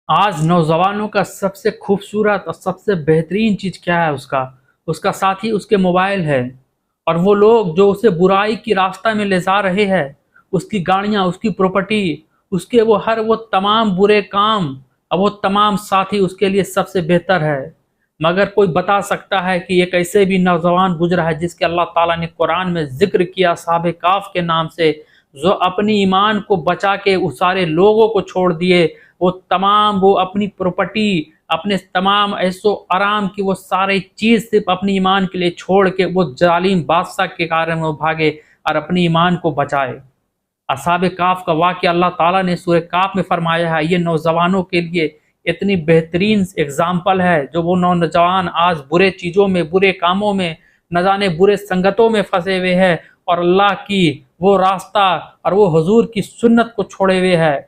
आज नौजवानों का सबसे खूबसूरत और सबसे बेहतरीन चीज़ क्या है उसका? उसका साथी उसके मोबाइल है। और वो लोग जो उसे बुराई की रास्ता में ले जा रहे हैं, उसकी गाड़ियाँ, उसकी प्रॉपर्टी, उसके वो तमाम बुरे काम और वो तमाम साथी उसके लिए सबसे बेहतर है। मगर कोई बता सकता है कि एक ऐसे भी नौजवान गुज़रा है जिसके अल्लाह ताला ने कुरान में ज़िक्र किया असहाबे काफ़ के नाम से, जो अपनी ईमान को बचा के उस सारे लोगों को छोड़ दिए। वो अपनी प्रॉपर्टी, अपने तमाम ऐशो-आराम की वो सारी चीज़ सिर्फ़ अपनी ईमान के लिए छोड़ के वो ज़ालिम बादशाह के कारण वो भागे और अपनी ईमान को बचाए। असहाबे काफ़ का वाक़या अल्लाह ताला ने सूरह काफ़ में फ़रमाया है, ये नौजवानों के लिए इतनी बेहतरीन एग्ज़ाम्पल है, जो वो नौजवान आज बुरे चीज़ों में, बुरे कामों में, न जाने बुरे संगतों में फँसे हुए हैं और अल्लाह की वो रास्ता और वो हुज़ूर की सुन्नत को छोड़े हुए हैं।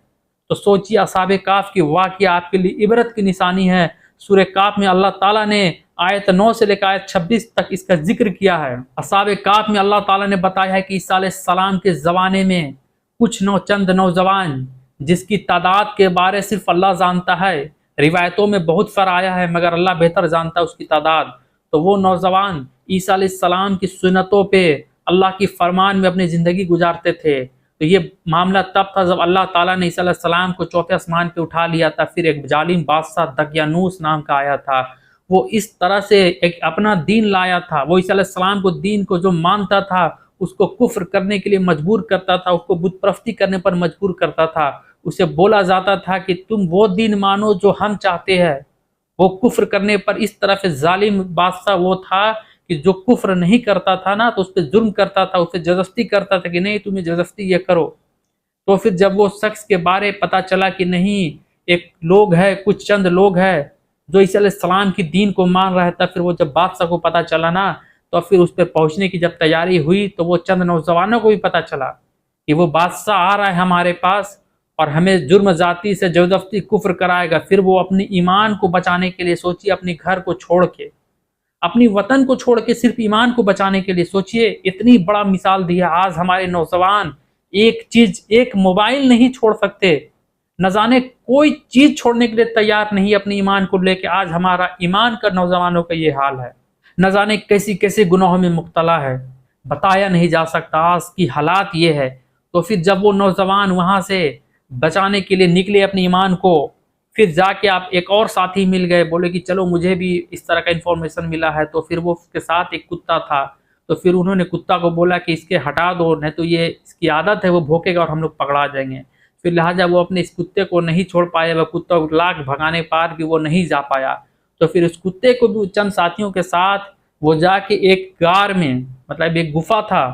तो सोचिए असहाबे काफ़ की वाक़या आपके लिए इबरत की निशानी है। सूरह काफ़ में अल्लाह ताला ने आयत 9 से लेकर आयत 26 तक इसका ज़िक्र किया है। असहाबे काफ़ में अल्लाह ताला ने बताया है कि ईसा अलैहिस्सलाम के ज़माने में कुछ चंद नौजवान, जिसकी तादाद के बारे सिर्फ अल्लाह जानता है। रिवायतों में बहुत फ़र्क आया है मगर अल्लाह बेहतर जानता है उसकी तादाद। तो वो नौजवान ईसा अलैहिस्सलाम की सुन्नतों पे, अल्लाह की फरमान में अपनी ज़िंदगी गुजारते थे। तो ये मामला तब था जब अल्लाह ताला ने ईसा अलैहिस्सलाम को चौथे आसमान पे उठा लिया था। फिर एक जालिम बादशाह दकियानूस नाम का आया था। वो इस तरह से एक अपना दीन लाया था। वो ईसा अलैहिस्सलाम को दीन को जो मानता था, उसको कुफ्र करने के लिए मजबूर करता था, उसको बुत परस्ती करने पर मजबूर करता था। उसे बोला जाता था कि तुम वो दीन मानो जो हम चाहते हैं। वो कुफ्र करने पर इस तरह से ज़ालिम बादशाह वो था कि जो कुफ्र नहीं करता था ना, तो उस पे ज़ुल्म करता था, उसे ज़बरदस्ती करता था कि नहीं तुम्हें ज़बरदस्ती ये करो। तो फिर जब वो शख्स के बारे पता चला कि नहीं, एक लोग है, कुछ चंद लोग हैं जो ईसा अलैहिस्सलाम की दीन को मान रहा था, फिर वो जब बादशाह को पता चला ना, तो फिर उस पे पहुँचने की जब तैयारी हुई, तो वो चंद नौजवानों को भी पता चला कि वो बादशाह आ रहा है हमारे पास और हमें जुर्म ज़ाती से ज़बरदस्ती कुफ्र कराएगा। फिर वो अपनी ईमान को बचाने के लिए सोचिए, अपने घर को छोड़ के, अपनी वतन को छोड़ के सिर्फ ईमान को बचाने के लिए, सोचिए इतनी बड़ा मिसाल दिया। आज हमारे नौजवान एक चीज़, एक मोबाइल नहीं छोड़ सकते, न जाने कोई चीज़ छोड़ने के लिए तैयार नहीं अपने ईमान को लेके। आज हमारा ईमान का नौजवानों का ये हाल है। न जाने कैसी-कैसी गुनाहों में मुब्तला है, बताया नहीं जा सकता आज की हालात ये है। तो फिर जब वो नौजवान वहाँ से बचाने के लिए निकले अपने ईमान को, फिर जाके आप एक और साथी मिल गए, बोले कि चलो मुझे भी इस तरह का इन्फॉर्मेशन मिला है। तो फिर वो उसके साथ एक कुत्ता था, तो फिर उन्होंने कुत्ता को बोला कि इसके हटा दो, नहीं तो ये इसकी आदत है, वो भौंकेगा और हम लोग पकड़ा जाएँगे। फिर लिहाजा वो अपने इस कुत्ते को नहीं छोड़ पाए, वह कुत्ता को लाख भगाने पार भी वो नहीं जा पाया। तो फिर उस कुत्ते को भी चंद साथियों के साथ वो जाके एक गार में, मतलब एक गुफ़ा था,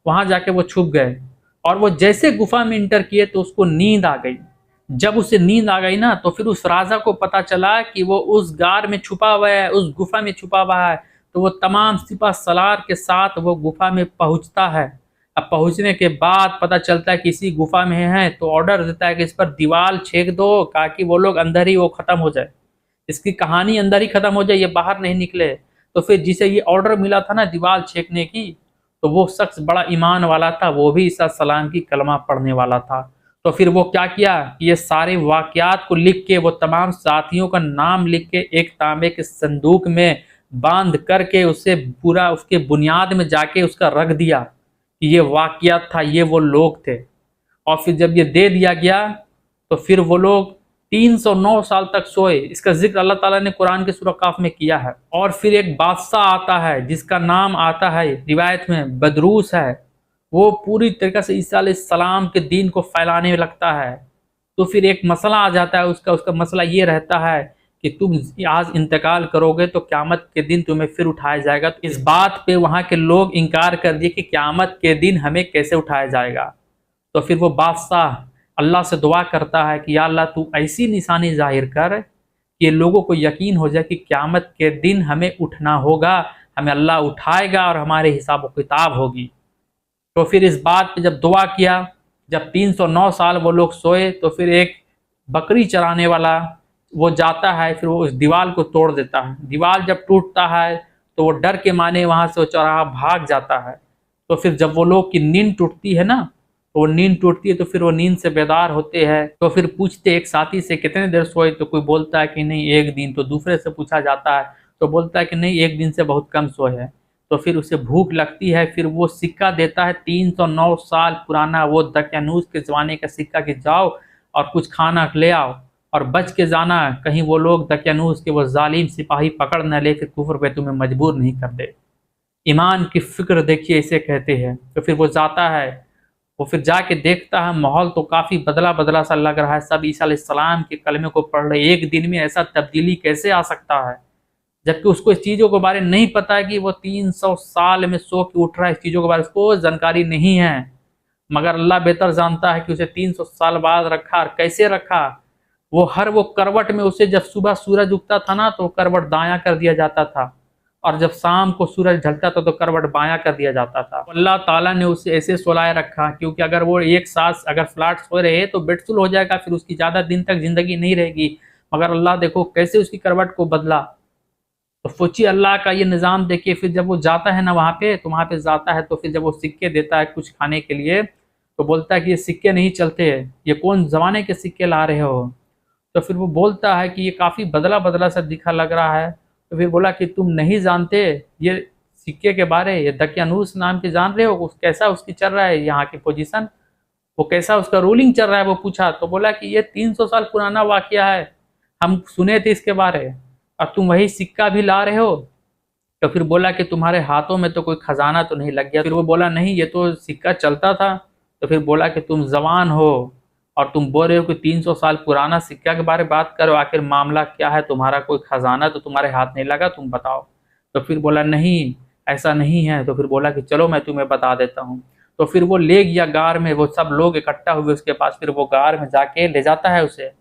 वहाँ जाके वो छुप गए। और वो जैसे गुफ़ा में एंटर किए तो उसको नींद आ गई। जब उसे नींद आ गई ना, तो फिर उस राजा को पता चला कि वो उस गार में छुपा हुआ है, उस गुफ़ा में छुपा हुआ है। तो वो तमाम सिपह सलार के साथ वो गुफ़ा में पहुँचता है। अब पहुँचने के बाद पता चलता है कि इसी गुफ़ा में है, तो ऑर्डर देता है कि इस पर दीवार छेक दो ताकि वो लोग अंदर ही वो ख़त्म हो जाए। इसकी कहानी अंदर ही ख़त्म हो जाए, ये बाहर नहीं निकले। तो फिर जिसे ये ऑर्डर मिला था ना दीवार छेकने की, तो वो शख्स बड़ा ईमान वाला था, वो भी ईसा सलाम की कलमा पढ़ने वाला था। तो फिर वो क्या किया कि ये सारे वाक़यात को लिख के, वो तमाम साथियों का नाम लिख के एक तांबे के संदूक में बांध करके उसे पूरा उसके बुनियाद में जाके उसका रख दिया कि ये वाक़यात था, ये वो लोग थे। और फिर जब ये दे दिया गया, तो फिर वो लोग 309 साल तक सोए। इसका ज़िक्र अल्लाह ताला ने कुरान के सूरह काफ़ में किया है। और फिर एक बादशाह आता है जिसका नाम आता है रिवायत में बदरूस है। वो पूरी तरीक़े से ईसा अलैहिस्सलाम के दीन को फैलाने में लगता है। तो फिर एक मसला आ जाता है उसका, उसका मसला ये रहता है कि तुम आज इंतकाल करोगे तो क़यामत के दिन तुम्हें फिर उठाया जाएगा। तो इस बात पे वहाँ के लोग इनकार कर दिए कि क़यामत के दिन हमें कैसे उठाया जाएगा। तो फिर वो बादशाह अल्लाह से दुआ करता है कि या अल्लाह तू ऐसी निशानी ज़ाहिर कर कि ये लोगों को यकीन हो जाए कि क़यामत के दिन हमें उठना होगा, हमें अल्लाह उठाएगा और हमारे हिसाब व किताब होगी। तो फिर इस बात पे जब दुआ किया, जब 309 साल वो लोग सोए, तो फिर एक बकरी चराने वाला वो जाता है, फिर वो उस दीवार को तोड़ देता है। दीवार जब टूटता है तो वो डर के माने वहाँ से वो चौराहा भाग जाता है। तो फिर जब वो लोग की नींद टूटती है ना, तो वो नींद टूटती है तो फिर वो नींद से बेदार होते हैं। तो फिर पूछते एक साथी से कितने देर सोए, तो कोई बोलता है कि नहीं 1 दिन। तो दूसरे से पूछा जाता है तो बोलता है कि नहीं 1 दिन से बहुत कम सोए हैं। तो फिर उसे भूख लगती है, फिर वो सिक्का देता है 309 साल पुराना, वो दकियानूस के ज़माने का सिक्का कि जाओ और कुछ खाना ले आओ और बच के जाना, कहीं वो लोग दकियानूस के वो ज़ालिम सिपाही पकड़ न ले के कुफ्र पे तुम्हें मजबूर नहीं कर दे। ईमान की फ़िक्र देखिए इसे कहते हैं। तो फिर वो जाता है, वो फिर जाके देखता है माहौल तो काफ़ी बदला-बदला सा लग रहा है, सब ईसा अलैहिस्सलाम के कलमे को पढ़ रहे। 1 दिन में ऐसा तब्दीली कैसे आ सकता है? जबकि उसको इस चीज़ों के बारे में नहीं पता है कि वो 300 साल में सो के उठ रहा है, इस चीज़ों के बारे में उसको जानकारी नहीं है। मगर अल्लाह बेहतर जानता है कि उसे 300 साल बाद रखा और कैसे रखा। वो करवट में उसे जब सुबह सूरज उगता था ना तो करवट दायां कर दिया जाता था, और जब शाम को सूरज ढलता था तो करवट बायां कर दिया जाता था। अल्लाह ताला ने उसे ऐसे सुलाए रखा, क्योंकि अगर वो एक साथ अगर फ्लैट सो रहे तो बेडसुल हो जाएगा, फिर उसकी ज़्यादा दिन तक ज़िंदगी नहीं रहेगी। मगर अल्लाह देखो कैसे उसकी करवट को बदला। तो सोचिए अल्लाह का ये निज़ाम देखिए। फिर जब वो जाता है ना वहाँ पे, तो वहाँ पे जाता है तो फिर जब वो सिक्के देता है कुछ खाने के लिए, तो बोलता है कि ये सिक्के नहीं चलते, ये कौन ज़माने के सिक्के ला रहे हो? तो फिर वो बोलता है कि ये काफ़ी बदला-बदला सा दिखा लग रहा है। तो फिर बोला कि तुम नहीं जानते ये सिक्के के बारे, ये दकियानूस नाम के जान रहे हो? कैसा उसकी चल रहा है यहाँ की पोजीशन, वो कैसा उसका रूलिंग चल रहा है? वो पूछा तो बोला कि ये 300 साल पुराना वाक़या है, हम सुने थे इसके बारे, और तुम वही सिक्का भी ला रहे हो। तो फिर बोला कि तुम्हारे हाथों में तो कोई खजाना तो नहीं लग गया? फिर वो बोला नहीं, ये तो सिक्का चलता था। तो फिर बोला कि तुम जवान हो और तुम बोल रहे हो कि 300 साल पुराना सिक्का के बारे में बात करो, आखिर मामला क्या है? तुम्हारा कोई खजाना तो तुम्हारे हाथ नहीं लगा, तुम बताओ। तो फिर बोला नहीं, ऐसा नहीं है। तो फिर बोला कि चलो मैं तुम्हें बता देता हूँ। तो फिर वो ले गया गार में, वो सब लोग इकट्ठा हुए उसके पास, फिर वो गार में जाके ले जाता है उसे।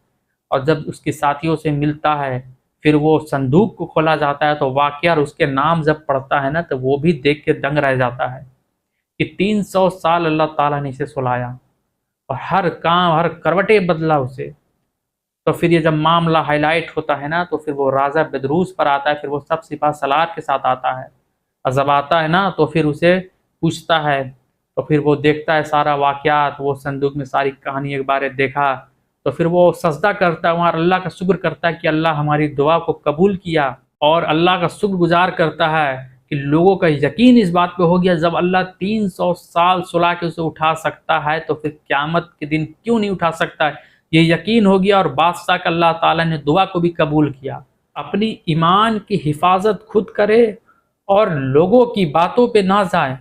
और जब उसके साथियों से मिलता है, फिर वो संदूक को खोला जाता है, तो वाकया और उसके नाम जब पढ़ता है ना तो वो भी देख के दंग रह जाता है कि 300 साल अल्लाह ताला ने इसे सुलाया और हर काम हर करवटें बदला उसे। तो फिर ये जब मामला हाईलाइट होता है ना तो फिर वो राजा बदरूस पर आता है, फिर वो सब सिपा सलार के साथ आता है। और जब आता है ना तो फिर उसे पूछता है, तो फिर वो देखता है सारा वाकयात, वो संदूक में सारी कहानी एक बार देखा। तो फिर वो सजदा करता है, वहाँ अल्लाह का शुक्र करता है कि अल्लाह हमारी दुआ को कबूल किया, और अल्लाह का शुक्रगुजार करता है कि लोगों का यकीन इस बात पे हो गया, जब अल्लाह 300 साल सुला के उसे उठा सकता है तो फिर क़यामत के दिन क्यों नहीं उठा सकता है? ये यकीन हो गया, और बादशाह का अल्लाह ताला ने दुआ को भी कबूल किया। अपनी ईमान की हिफाजत खुद करे और लोगों की बातों पे ना जाए।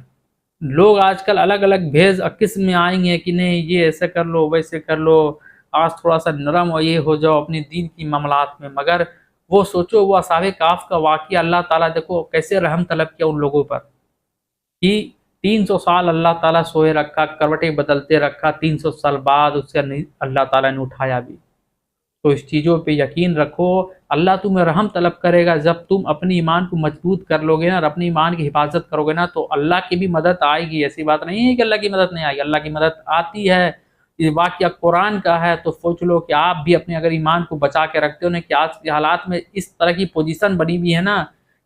लोग आजकल अलग-अलग भेष किस्म में आएँगे कि नहीं ये ऐसे कर लो, वैसे कर लो, आज थोड़ा-सा नरम और ये हो जाओ अपने दीन की मामलात में। मगर वो सोचो वो असहाबे काफ़ का वाक़या अल्लाह ताला देखो कैसे रहम तलब किया उन लोगों पर, कि 300 साल अल्लाह ताला सोए रखा, करवटें बदलते रखा, 300 साल बाद उससे नहीं अल्लाह ताला ने उठाया भी। तो इस चीज़ों पे यकीन रखो, अल्लाह तुम्हें रहम तलब करेगा। जब तुम अपनी ईमान को मजबूत कर लोगे ना और अपनी ईमान की हिफाजत करोगे ना तो अल्लाह की भी मदद आएगी। ऐसी बात नहीं है कि अल्लाह की मदद नहीं आएगी, अल्लाह की मदद आती है। ये वाक़या कुरान का है, तो सोच लो कि आप भी अपने अगर ईमान को बचा के रखते हो ना, कि आज के हालात में इस तरह की पोजीशन बनी हुई है ना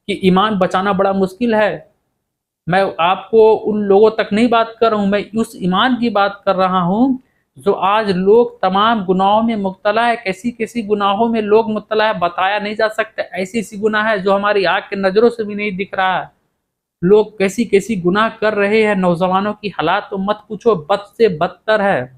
कि ईमान बचाना बड़ा मुश्किल है। मैं आपको उन लोगों तक नहीं बात कर रहा हूँ, मैं उस ईमान की बात कर रहा हूँ जो आज लोग तमाम गुनाहों में मुब्तला है। कैसी-कैसी गुनाहों में लोग मुब्तला है बताया नहीं जा सकता। ऐसी-ऐसी गुनाह है जो हमारी आँख की नज़रों से भी नहीं दिख रहा है। लोग कैसी-कैसी गुनाह कर रहे हैं, नौजवानों की हालात तो मत पूछो, बद से बदतर है।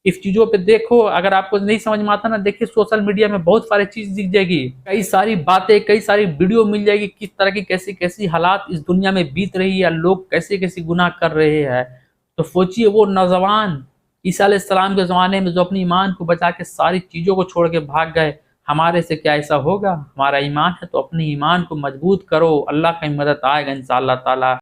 इस चीज़ों पे देखो, अगर आपको नहीं समझ में आता ना, देखिए सोशल मीडिया में बहुत सारी चीज़ दिख जाएगी, कई सारी बातें, कई सारी वीडियो मिल जाएगी, किस तरह की कैसी-कैसी हालात इस दुनिया में बीत रही है, लोग कैसे-कैसे गुनाह कर रहे हैं। तो सोचिए वो नौजवान ईसा अलैहिस्सलाम के ज़माने में जो अपनी ईमान को बचा के सारी चीज़ों को छोड़ के भाग गए, हमारे से क्या ऐसा होगा? हमारा ईमान है तो अपनी ईमान को मजबूत करो, अल्लाह की मदद आएगा इंशाअल्लाह ताला।